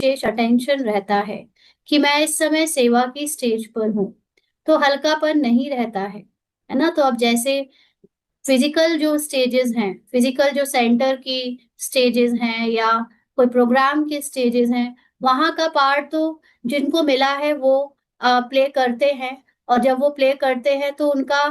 विशेष attention रहता है कि मैं इस समय सेवा की स्टेज पर हूँ, तो हल्कापन नहीं रहता है ना? तो अब जैसे फिजिकल जो स्टेजेस हैं, फिजिकल जो सेंटर की स्टेजेस हैं या कोई प्रोग्राम के स्टेजेस हैं, वहाँ का पार्ट तो जिनको मिला है वो प्ले करते हैं। और जब वो प्ले करते हैं तो उनका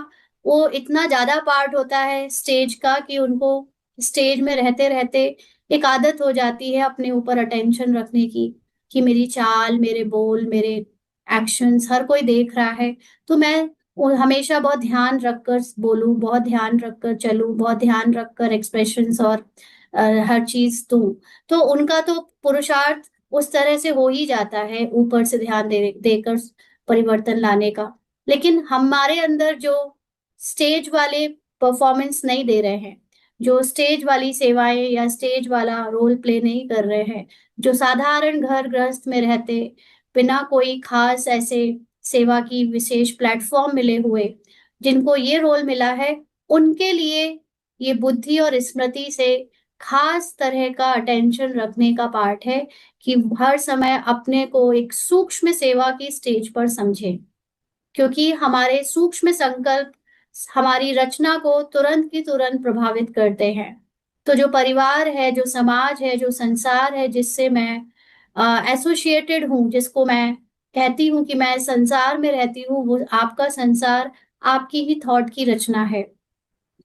वो इतना ज़्यादा पार्ट होता है स्टेज का कि उनको स्टेज में रहते-रहते एक आदत हो जाती है अपने ऊपर अटेंशन रखने की, कि मेरी चाल, मेरे बोल, मेरे एक्शंस हर कोई देख रहा है, तो मैं वो हमेशा बहुत ध्यान रखकर बोलूँ, बहुत ध्यान रखकर चलूँ, बहुत ध्यान रखकर एक्सप्रेशंस और हर चीज़ दूँ। तो उनका तो पुरुषार्थ उस तरह से हो ही जाता है ऊपर से ध्यान देकर परिवर्तन लाने का। लेकिन हमारे अंदर जो स्टेज वाले परफॉर्मेंस नहीं दे रहे हैं, जो स्टेज वाली सेवाएँ या स्टेज वाला रोल प्ले नहीं कर रहे हैं, जो साधारण घर गृहस्थ में रहते, बिना कोई खास ऐसे सेवा की विशेष प्लेटफ़ॉर्म मिले हुए, जिनको ये रोल मिला है, उनके लिए ये बुद्धि और स्मृति से खास तरह का अटेंशन रखने का पार्ट है कि हर समय अपने को एक सूक्ष्म सेवा की स्टेज पर समझें। क्योंकि हमारे सूक्ष्म संकल्प हमारी रचना को तुरंत की तुरंत प्रभावित करते हैं। तो जो परिवार है, जो समाज है, जो संसार है जिससे मैं एसोसिएटेड हूँ, जिसको मैं कहती हूँ कि मैं संसार में रहती हूँ, वो आपका संसार आपकी ही थॉट की रचना है।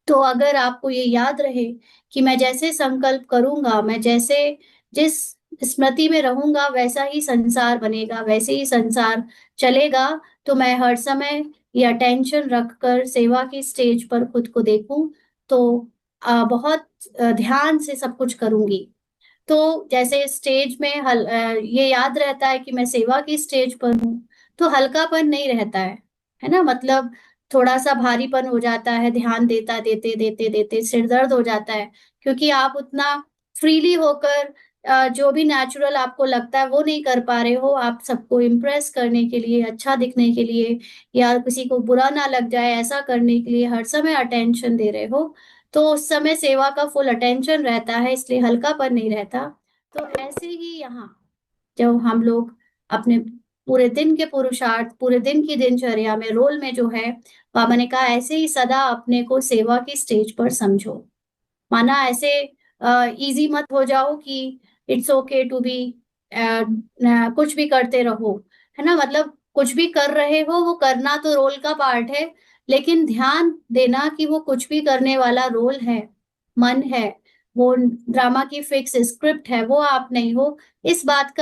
तो अगर आपको ये याद रहे कि मैं जैसे संकल्प करूँगा, मैं जैसे जिस स्मृति में रहूँगा वैसा ही संसार बनेगा, वैसे ही संसार चलेगा, तो मैं हर समय ये अटेंशन रखकर सेवा की स्टेज पर खुद को देखूँ, तो बहुत ध्यान से सब कुछ करूँगी। तो जैसे स्टेज में ये याद रहता है कि मैं सेवा की स्टेज पर हूँ, तो हल्कापन नहीं रहता है ना? मतलब थोड़ा-सा भारीपन हो जाता है, ध्यान देते-देते सिर दर्द हो जाता है, क्योंकि आप उतना फ्रीली होकर जो भी नेचुरल आपको लगता है वो नहीं कर पा रहे हो। आप सबको इम्प्रेस करने के लिए, अच्छा दिखने के लिए या किसी को बुरा ना लग जाए ऐसा करने के लिए हर समय अटेंशन दे रहे हो, तो उस समय सेवा का फुल अटेंशन रहता है, इसलिए हल्कापन नहीं रहता। तो ऐसे ही यहाँ जब हम लोग अपने पूरे दिन के पुरुषार्थ, पूरे दिन की दिनचर्या में, रोल में जो है, मैंने कहा ऐसे ही सदा अपने को सेवा की स्टेज पर समझो। माना ऐसे ईज़ी मत हो जाओ कि इट्स ओके टू बी कुछ भी करते रहो, है ना? मतलब कुछ भी कर रहे हो, वो करना तो रोल का पार्ट है, लेकिन ध्यान देना कि वो कुछ भी करने वाला रोल है, मन है, वो ड्रामा की फिक्स स्क्रिप्ट है, वो आप नहीं हो, इस बात का